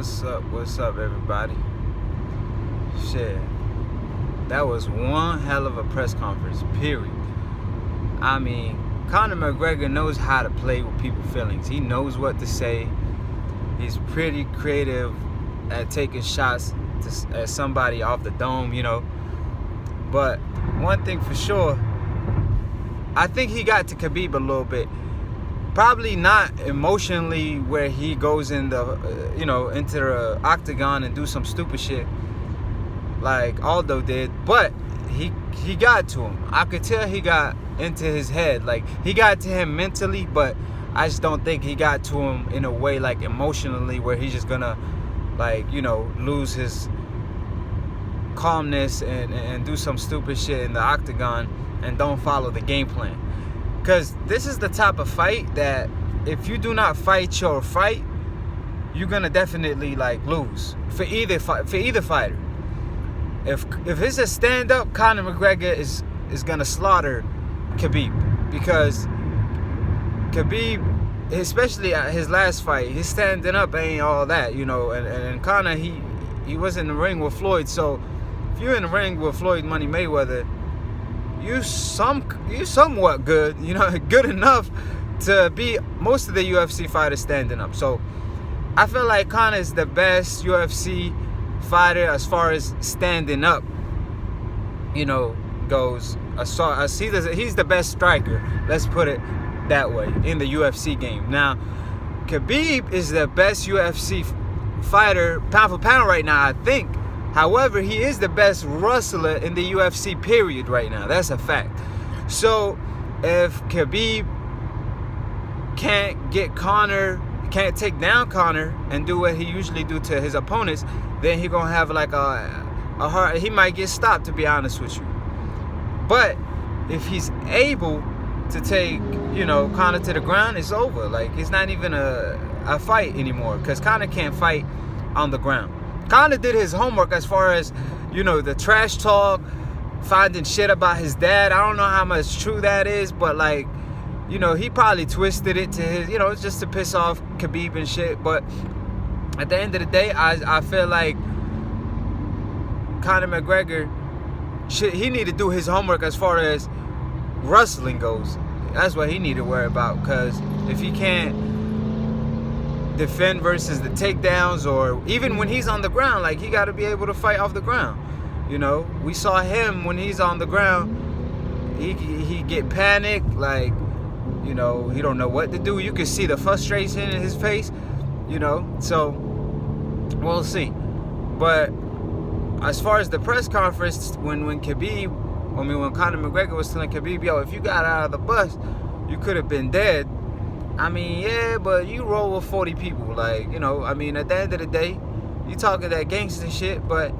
What's up, everybody? Shit, that was one hell of a press conference, period. I mean, Conor McGregor knows how to play with people's feelings. He knows what to say. He's pretty creative at taking shots at somebody off the dome, you know. But one thing for sure, I think he got to Khabib a little bit. Probably not emotionally where he goes in the, into the octagon and do some stupid shit like Aldo did, but he got to him. I could tell he got into his head. Like, he got to him mentally, but I just don't think he got to him in a way like emotionally where he's just gonna lose his calmness and do some stupid shit in the octagon and don't follow the game plan. Because this is the type of fight that if you do not fight your fight, you're gonna definitely lose for either fighter. If it's a stand-up, Conor McGregor is gonna slaughter Khabib, because Khabib, especially at his last fight, his standing up ain't all that, and Conor, he was in the ring with Floyd. So if you're in the ring with Floyd Money Mayweather, you somewhat good, good enough to beat most of the UFC fighters standing up. So I feel like Conor is the best UFC fighter as far as standing up, goes. He's the best striker, let's put it that way, in the UFC game. Now, Khabib is the best UFC fighter pound for pound right now, I think. However, he is the best wrestler in the UFC, period, right now. That's a fact. So if Khabib can't take down Conor and do what he usually do to his opponents, then he gonna have a hard. He might get stopped, to be honest with you. But if he's able to take Conor to the ground, it's over. Like, it's not even a fight anymore, because Conor can't fight on the ground. Conor did his homework as far as the trash talk, finding shit about his dad. I don't know how much true that is, but he probably twisted it to his, just to piss off Khabib and shit. But at the end of the day, I feel like Conor McGregor, he need to do his homework as far as wrestling goes. That's what he need to worry about, because if he can't defend versus the takedowns, or even when he's on the ground, he got to be able to fight off the ground. We saw him when he's on the ground, he get panicked, he don't know what to do. You can see the frustration in his face, so we'll see. But as far as the press conference, when Conor McGregor was telling Khabib, yo, if you got out of the bus, you could have been dead. I mean, yeah, but you roll with 40 people. At the end of the day, you talking that gangster shit, but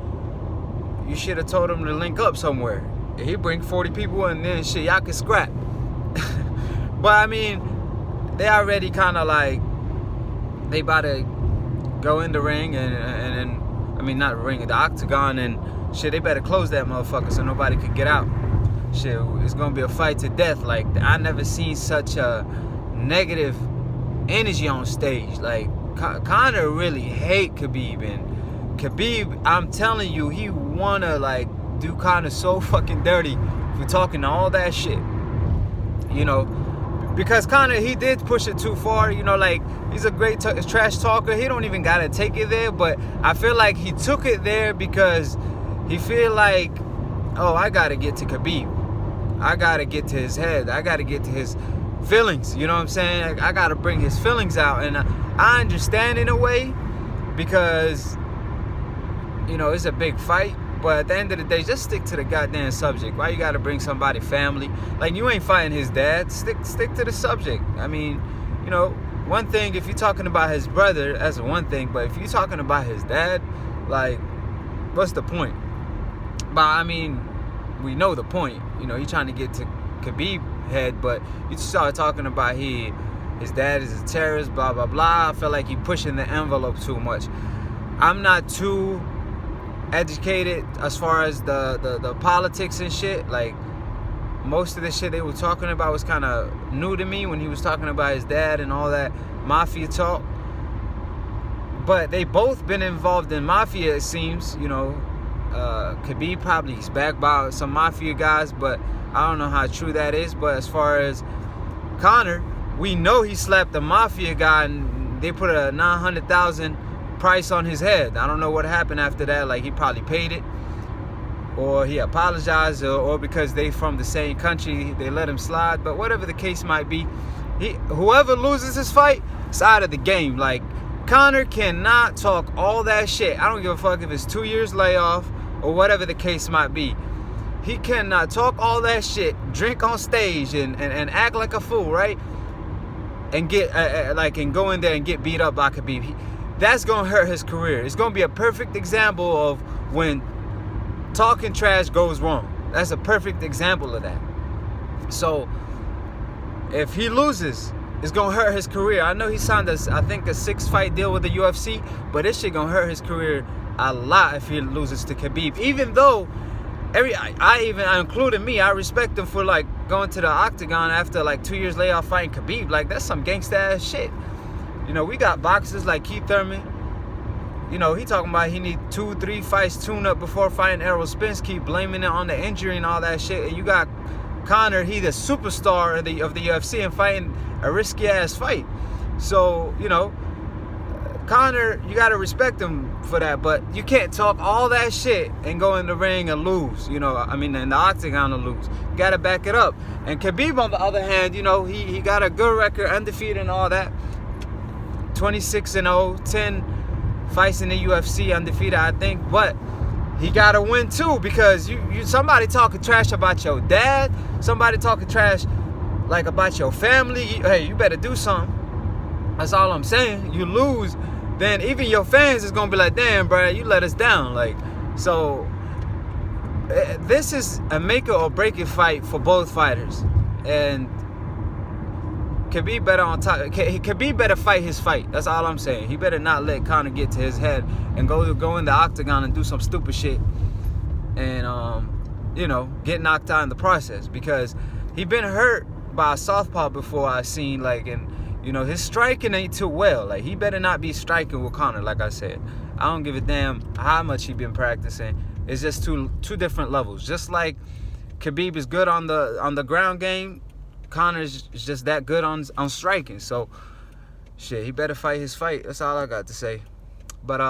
you should have told him to link up somewhere. He bring 40 people and then shit, y'all can scrap. But I mean, they already kind of they about to go in the ring and not the ring, the octagon, and shit, they better close that motherfucker so nobody could get out. Shit, it's gonna be a fight to death. I never seen such a negative energy on stage. Conor really hate Khabib, and Khabib, I'm telling you, he wanna do Conor so fucking dirty for talking all that shit, because Conor, he did push it too far. He's a great trash talker. He don't even gotta take it there, but I feel like he took it there because he feel like, oh, I gotta get to Khabib, I gotta get to his head, I gotta get to his feelings, you know what I'm saying? I gotta bring his feelings out. And I understand in a way, because it's a big fight, but at the end of the day, just stick to the goddamn subject. Why you gotta bring somebody family? You ain't fighting his dad. Stick to the subject. I mean, one thing, if you're talking about his brother, that's one thing, but if you're talking about his dad, what's the point? But I mean, we know the point. He's trying to get to Khabib head, but you start talking about his dad is a terrorist, blah blah blah. I feel like he pushing the envelope too much. I'm not too educated as far as the politics and shit. Most of the shit they were talking about was kind of new to me when he was talking about his dad and all that mafia talk. But they both been involved in mafia, it seems. You know, Khabib probably is backed by some mafia guys, but I don't know how true that is. But as far as Conor, we know he slapped the mafia guy and they put a $900,000 price on his head. I don't know what happened after that. Like, he probably paid it, or he apologized, or because they from the same country, they let him slide. But whatever the case might be, whoever loses this fight, it's out of the game. Like, Conor cannot talk all that shit. I don't give a fuck if it's 2 years layoff or whatever the case might be. He cannot talk all that shit, drink on stage and act like a fool, right? And get and go in there and get beat up by Khabib. That's gonna hurt his career. It's gonna be a perfect example of when talking trash goes wrong. That's a perfect example of that. So if he loses, it's gonna hurt his career. I know he signed I think a 6-fight deal with the UFC, but this shit gonna hurt his career a lot if he loses to Khabib. Even though I including me, I respect him for like going to the octagon after like 2 years layoff fighting Khabib. Like, that's some gangsta ass shit. You know, we got boxers like Keith Thurman. You know, he talking about he need 2-3 fights tune up before fighting Errol Spence, keep blaming it on the injury and all that shit. And you got Conor, he the superstar of the UFC and fighting a risky ass fight. So, you know, Conor, you gotta respect him for that, but you can't talk all that shit and go in the ring and lose. You know, I mean, in the octagon and lose. You gotta back it up. And Khabib, on the other hand, you know, he got a good record, undefeated and all that. 26-0, 10 fights in the UFC, undefeated, I think. But he gotta win too, because you somebody talking trash about your dad, somebody talking trash like about your family. Hey, you better do something. That's all I'm saying. You lose, then even your fans is gonna be like, damn, bro, you let us down. Like, so this is a make it or break it fight for both fighters, and Khabib better on top. Khabib better fight his fight. That's all I'm saying. He better not let Conor get to his head and go in the octagon and do some stupid shit, and you know, get knocked out in the process, because he been hurt by a southpaw before, I seen. Like, and you know, his striking ain't too well. Like, he better not be striking with Conor. Like I said, I don't give a damn how much he been practicing. It's just two different levels. Just like Khabib is good on the ground game, Conor's just that good on striking. So shit, he better fight his fight. That's all I got to say. But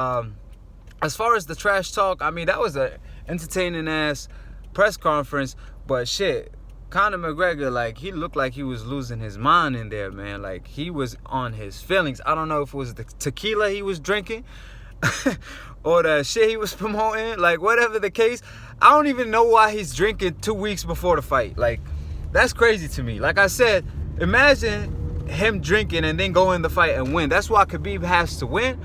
as far as the trash talk, I mean, that was a entertaining ass press conference. But shit, Conor McGregor, like, he looked like he was losing his mind in there, man. Like, he was on his feelings. I don't know if it was the tequila he was drinking or the shit he was promoting. Like, whatever the case, I don't even know why he's drinking 2 weeks before the fight. Like, that's crazy to me. Like I said, imagine him drinking and then go in the fight and win. That's why Khabib has to win,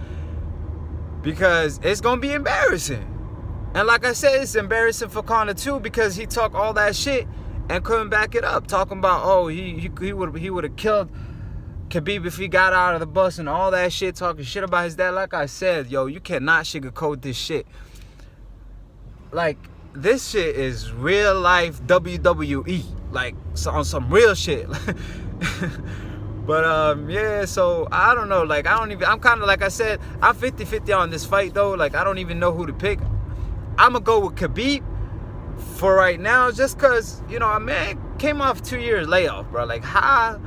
because it's going to be embarrassing. And like I said, it's embarrassing for Conor too, because he talked all that shit and couldn't back it up, talking about, oh, he would have killed Khabib if he got out of the bus and all that shit, talking shit about his dad. Like I said, yo, you cannot sugarcoat this shit. Like, this shit is real life WWE, like, so on some real shit. But yeah, so I don't know. Like, I'm kind of, like I said, I'm 50-50 on this fight though. Like, I don't even know who to pick. I'm gonna go with Khabib for right now, just cause, you know, a man came off 2 years layoff, bro. Like, how?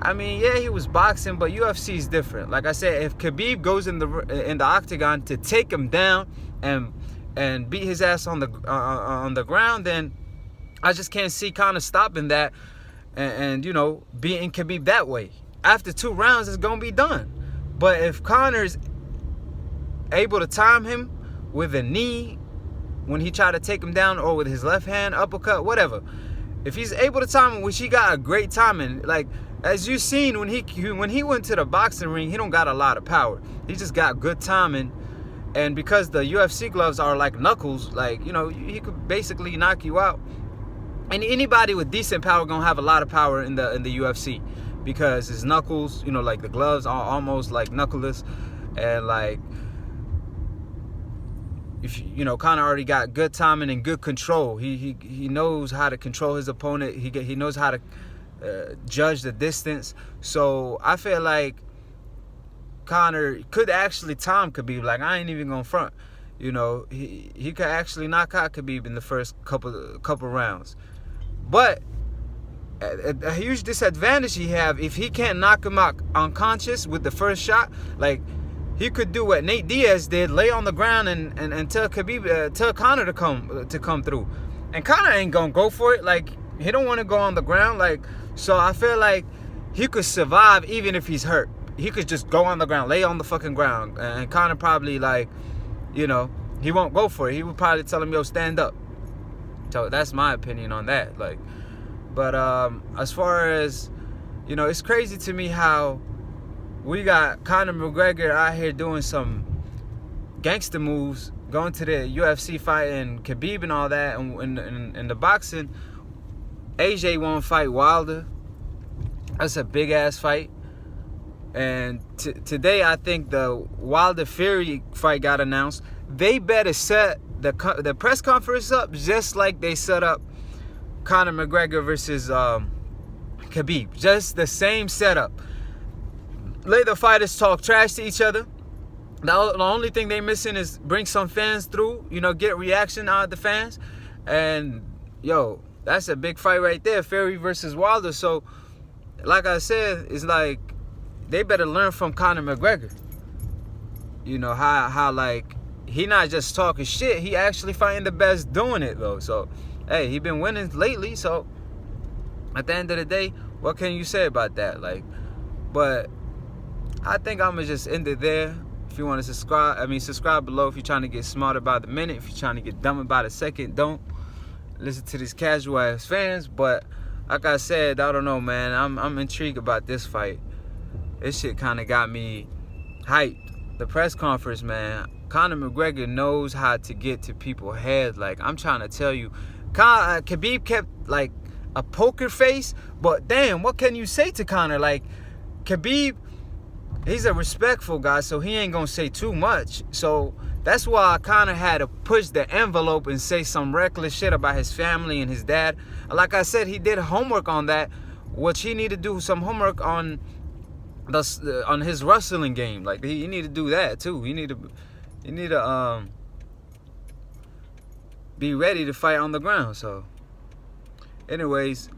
I mean, yeah, he was boxing, but UFC is different. Like I said, if Khabib goes in the octagon to take him down and beat his ass on the ground, then I just can't see Conor stopping that and you know, beating Khabib that way. After 2 rounds, it's gonna be done. But if Conor's able to time him with a knee when he tried to take him down, or with his left hand uppercut, whatever, if he's able to time him, which he got a great timing, like, as you seen when he went to the boxing ring, he don't got a lot of power. He just got good timing. And because the UFC gloves are like knuckles, like, you know, he could basically knock you out. And anybody with decent power gonna have a lot of power in the UFC, because his knuckles, you know, like, the gloves are almost like knuckleless. And like, if you know, Conor already got good timing and good control. He knows how to control his opponent. He knows how to judge the distance. So I feel like Conor could actually time Khabib. Like, I ain't even gonna front. You know, he could actually knock out Khabib in the first couple rounds. But a huge disadvantage he have, if he can't knock him out unconscious with the first shot, like, he could do what Nate Diaz did, lay on the ground and tell Khabib, tell Conor to come through. And Conor ain't gonna go for it. Like, he don't want to go on the ground. Like, so I feel like he could survive even if he's hurt. He could just go on the ground, lay on the fucking ground, and Conor probably, like, you know, he won't go for it. He would probably tell him, yo, stand up. So that's my opinion on that. Like, but as far as, you know, it's crazy to me how we got Conor McGregor out here doing some gangster moves, going to the UFC fight and Khabib and all that, and in the boxing, AJ won't fight Wilder. That's a big ass fight. And today, I think the Wilder Fury fight got announced. They better set the press conference up just like they set up Conor McGregor versus Khabib. Just the same setup. Let the fighters talk trash to each other. The only thing they missing is bring some fans through. You know, get reaction out of the fans. And yo, that's a big fight right there. Fury versus Wilder. So, like I said, it's like, they better learn from Conor McGregor. You know, how like, he not just talking shit. He actually fighting the best doing it, though. So, hey, he been winning lately. So, at the end of the day, what can you say about that? Like, but I think I'm going to just end it there. If you want to subscribe below if you're trying to get smarter by the minute. If you're trying to get dumber by the second, don't listen to these casual ass fans. But like I said, I don't know, man. I'm intrigued about this fight. This shit kind of got me hyped. The press conference, man. Conor McGregor knows how to get to people's heads. Like, I'm trying to tell you, Khabib kept like a poker face, but damn, what can you say to Conor? Like, Khabib, he's a respectful guy, so he ain't gonna say too much. So that's why Conor had to push the envelope and say some reckless shit about his family and his dad. Like I said, he did homework on that, which he need to do some homework on his wrestling game. Like, he need to do that too. You need to be ready to fight on the ground. So, anyways,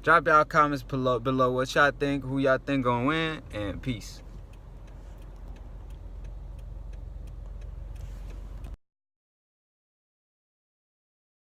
drop y'all comments below what y'all think, who y'all think gonna win, and peace.